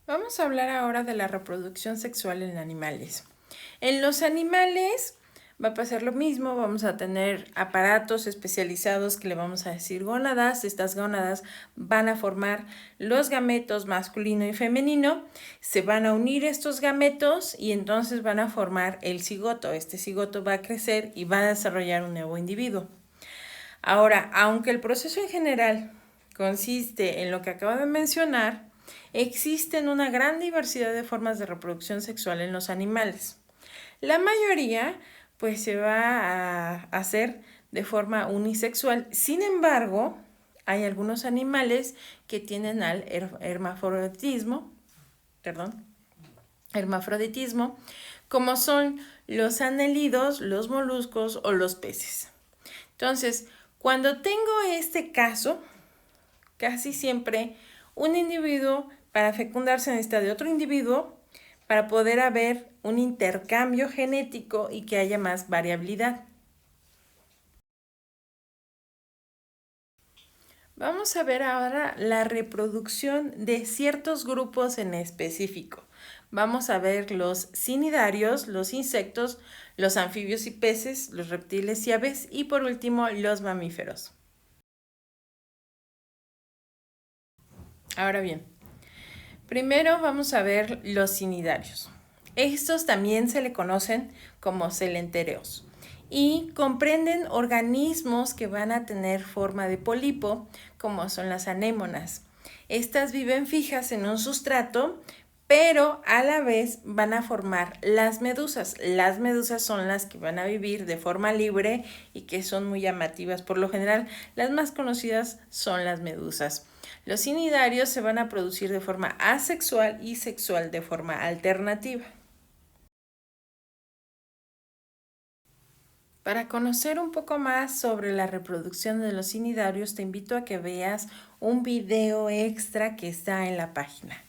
Vamos a hablar ahora de la reproducción sexual en animales. En los animales va a pasar lo mismo, vamos a tener aparatos especializados que le vamos a decir gónadas. Estas gónadas van a formar los gametos masculino y femenino, se van a unir estos gametos y entonces van a formar el cigoto. Este cigoto va a crecer y va a desarrollar un nuevo individuo. Ahora, aunque el proceso en general consiste en lo que acabo de mencionar, existen una gran diversidad de formas de reproducción sexual en los animales. La mayoría pues se va a hacer de forma unisexual. Sin embargo, hay algunos animales que tienen al hermafroditismo, como son los anélidos, los moluscos o los peces. Entonces, cuando tengo este caso, casi siempre un individuo para fecundarse necesita de otro individuo para poder haber un intercambio genético y que haya más variabilidad. Vamos a ver ahora la reproducción de ciertos grupos en específico. Vamos a ver los cnidarios, los insectos, los anfibios y peces, los reptiles y aves y por último los mamíferos. Ahora bien, primero vamos a ver los cnidarios. Estos también se le conocen como celentéreos y comprenden organismos que van a tener forma de pólipo, como son las anémonas. Estas viven fijas en un sustrato, pero a la vez van a formar las medusas. Las medusas son las que van a vivir de forma libre y que son muy llamativas. Por lo general, las más conocidas son las medusas. Los cnidarios se van a producir de forma asexual y sexual de forma alternativa. Para conocer un poco más sobre la reproducción de los cnidarios, te invito a que veas un video extra que está en la página.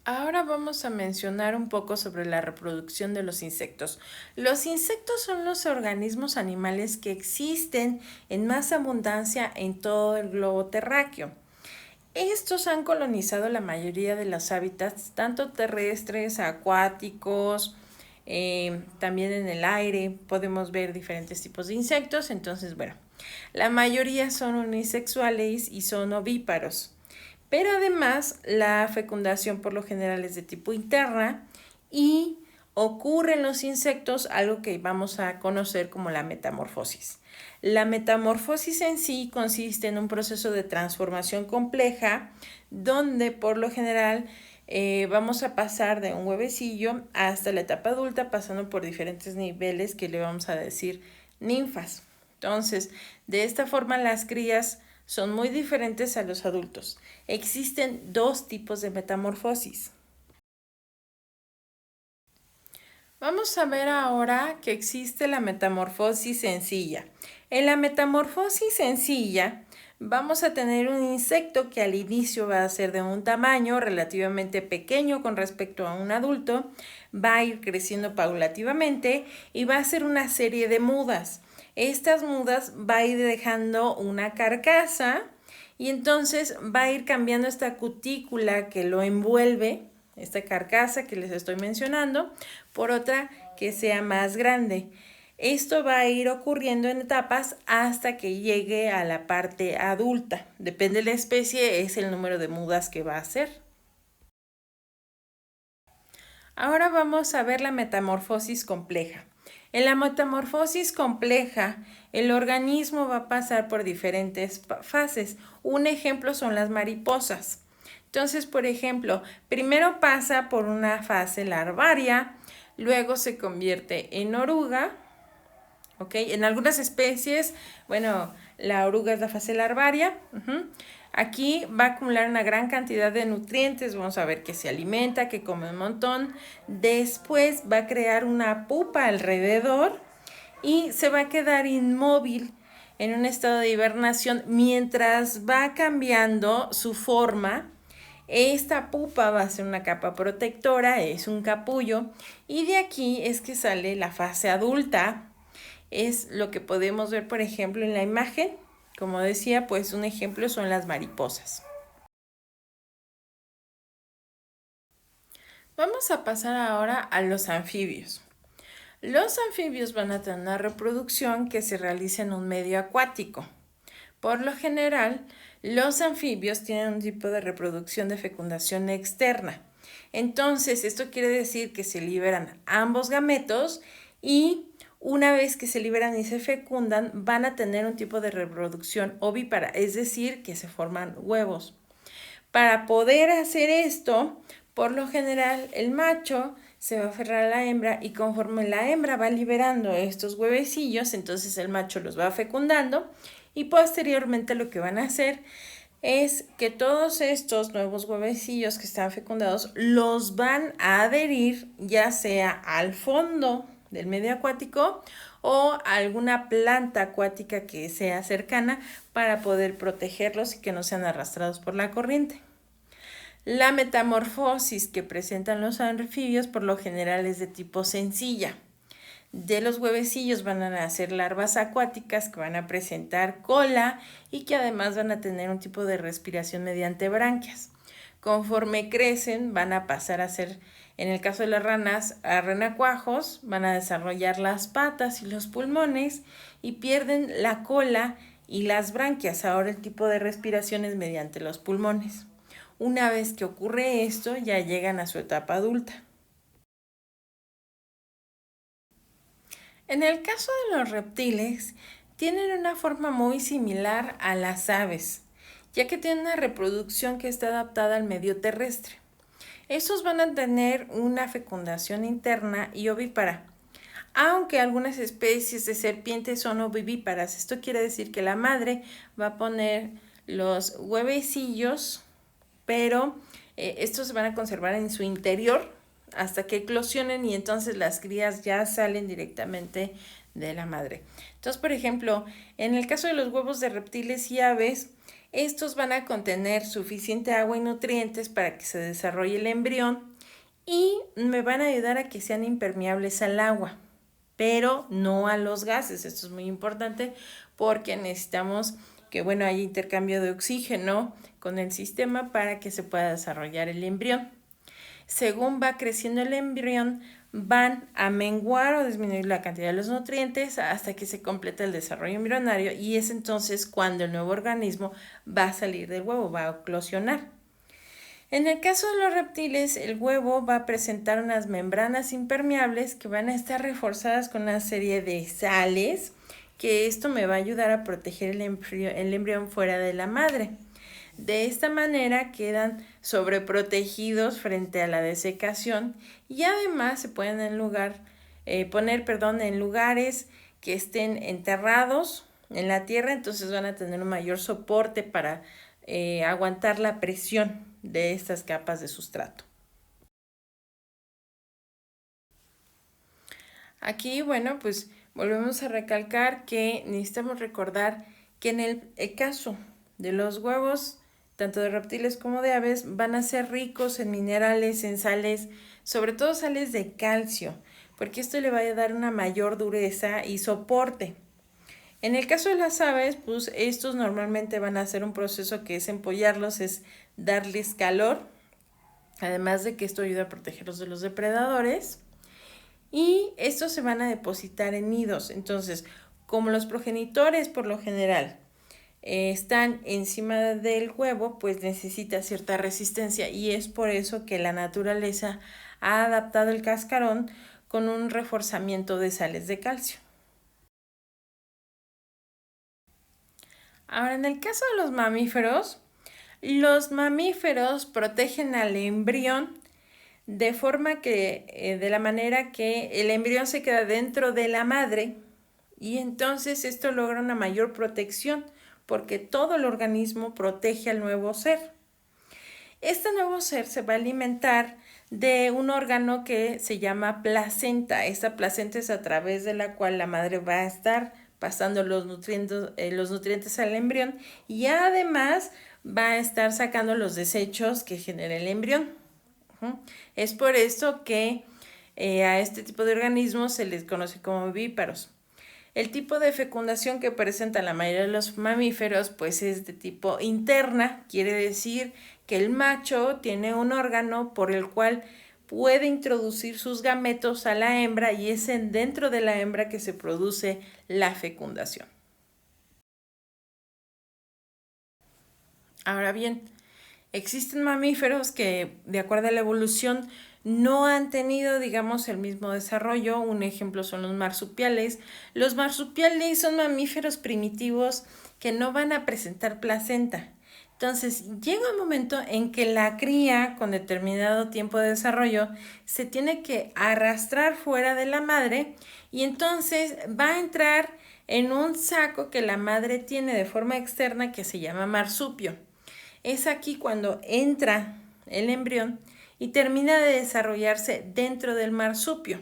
Ahora vamos a mencionar un poco sobre la reproducción de los insectos. Los insectos son los organismos animales que existen en más abundancia en todo el globo terráqueo. Estos han colonizado la mayoría de los hábitats, tanto terrestres, acuáticos, también en el aire podemos ver diferentes tipos de insectos. Entonces, bueno, la mayoría son unisexuales y son ovíparos. Pero además, la fecundación por lo general es de tipo interna y ocurre en los insectos algo que vamos a conocer como la metamorfosis. La metamorfosis en sí consiste en un proceso de transformación compleja donde por lo general vamos a pasar de un huevecillo hasta la etapa adulta pasando por diferentes niveles que le vamos a decir ninfas. Entonces, de esta forma las crías son muy diferentes a los adultos. Existen dos tipos de metamorfosis. Vamos a ver ahora que existe la metamorfosis sencilla. En la metamorfosis sencilla vamos a tener un insecto que al inicio va a ser de un tamaño relativamente pequeño con respecto a un adulto, va a ir creciendo paulativamente y va a hacer una serie de mudas. Estas mudas va a ir dejando una carcasa y entonces va a ir cambiando esta cutícula que lo envuelve, esta carcasa que les estoy mencionando, por otra que sea más grande. Esto va a ir ocurriendo en etapas hasta que llegue a la parte adulta. Depende de la especie, es el número de mudas que va a hacer. Ahora vamos a ver la metamorfosis compleja. En la metamorfosis compleja, el organismo va a pasar por diferentes fases. Un ejemplo son las mariposas. Entonces, por ejemplo, primero pasa por una fase larvaria, luego se convierte en oruga, ¿ok? En algunas especies, bueno, la oruga es la fase larvaria. Aquí va a acumular una gran cantidad de nutrientes, vamos a ver que se alimenta, que come un montón. Después va a crear una pupa alrededor y se va a quedar inmóvil en un estado de hibernación mientras va cambiando su forma. Esta pupa va a ser una capa protectora, es un capullo, y de aquí es que sale la fase adulta. Es lo que podemos ver, por ejemplo, en la imagen. Como decía, pues un ejemplo son las mariposas. Vamos a pasar ahora a los anfibios. Los anfibios van a tener una reproducción que se realiza en un medio acuático. Por lo general, los anfibios tienen un tipo de reproducción de fecundación externa. Entonces, esto quiere decir que se liberan ambos gametos y una vez que se liberan y se fecundan, van a tener un tipo de reproducción ovípara, es decir, que se forman huevos. Para poder hacer esto, por lo general, el macho se va a aferrar a la hembra y conforme la hembra va liberando estos huevecillos, entonces el macho los va fecundando y posteriormente lo que van a hacer es que todos estos nuevos huevecillos que están fecundados los van a adherir ya sea al fondo del medio acuático o a alguna planta acuática que sea cercana para poder protegerlos y que no sean arrastrados por la corriente. La metamorfosis que presentan los anfibios por lo general es de tipo sencilla. De los huevecillos van a nacer larvas acuáticas que van a presentar cola y que además van a tener un tipo de respiración mediante branquias. Conforme crecen van a pasar a ser, en el caso de las ranas, a renacuajos, van a desarrollar las patas y los pulmones y pierden la cola y las branquias. Ahora el tipo de respiración es mediante los pulmones. Una vez que ocurre esto, ya llegan a su etapa adulta. En el caso de los reptiles, tienen una forma muy similar a las aves, ya que tienen una reproducción que está adaptada al medio terrestre. Estos van a tener una fecundación interna y ovípara, aunque algunas especies de serpientes son ovivíparas. Esto quiere decir que la madre va a poner los huevecillos, pero estos se van a conservar en su interior hasta que eclosionen y entonces las crías ya salen directamente de la madre. Entonces, por ejemplo, en el caso de los huevos de reptiles y aves, estos van a contener suficiente agua y nutrientes para que se desarrolle el embrión y me van a ayudar a que sean impermeables al agua, pero no a los gases. Esto es muy importante porque necesitamos que haya intercambio de oxígeno con el sistema para que se pueda desarrollar el embrión. Según va creciendo el embrión, van a menguar o disminuir la cantidad de los nutrientes hasta que se completa el desarrollo embrionario y es entonces cuando el nuevo organismo va a salir del huevo, va a eclosionar. En el caso de los reptiles, el huevo va a presentar unas membranas impermeables que van a estar reforzadas con una serie de sales, que esto me va a ayudar a proteger el embrión fuera de la madre. De esta manera quedan sobreprotegidos frente a la desecación y además se pueden poner en lugares que estén enterrados en la tierra, entonces van a tener un mayor soporte para aguantar la presión de estas capas de sustrato. Aquí, pues volvemos a recalcar que necesitamos recordar que en el caso de los huevos, tanto de reptiles como de aves, van a ser ricos en minerales, en sales, sobre todo sales de calcio, porque esto le va a dar una mayor dureza y soporte. En el caso de las aves, pues estos normalmente van a hacer un proceso que es empollarlos, es darles calor, además de que esto ayuda a protegerlos de los depredadores. Y estos se van a depositar en nidos. Entonces, como los progenitores por lo general están encima del huevo, pues necesita cierta resistencia y es por eso que la naturaleza ha adaptado el cascarón con un reforzamiento de sales de calcio. Ahora, en el caso de los mamíferos protegen al embrión de forma que, de la manera que el embrión se queda dentro de la madre y entonces esto logra una mayor protección porque todo el organismo protege al nuevo ser. Este nuevo ser se va a alimentar de un órgano que se llama placenta. Esta placenta es a través de la cual la madre va a estar pasando los nutrientes al embrión y además va a estar sacando los desechos que genera el embrión. Es por esto que a este tipo de organismos se les conoce como vivíparos. El tipo de fecundación que presenta la mayoría de los mamíferos pues es de tipo interna, quiere decir que el macho tiene un órgano por el cual puede introducir sus gametos a la hembra y es dentro de la hembra que se produce la fecundación. Ahora bien, existen mamíferos que, de acuerdo a la evolución, no han tenido, digamos, el mismo desarrollo. Un ejemplo son los marsupiales. Los marsupiales son mamíferos primitivos que no van a presentar placenta. Entonces, llega un momento en que la cría, con determinado tiempo de desarrollo, se tiene que arrastrar fuera de la madre y entonces va a entrar en un saco que la madre tiene de forma externa que se llama marsupio. Es aquí cuando entra el embrión y termina de desarrollarse dentro del marsupio.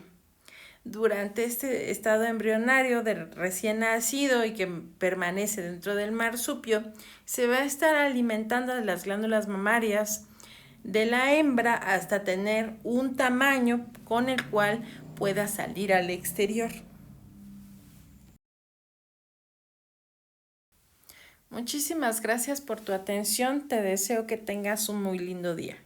Durante este estado embrionario de recién nacido y que permanece dentro del marsupio, se va a estar alimentando de las glándulas mamarias de la hembra hasta tener un tamaño con el cual pueda salir al exterior. Muchísimas gracias por tu atención. Te deseo que tengas un muy lindo día.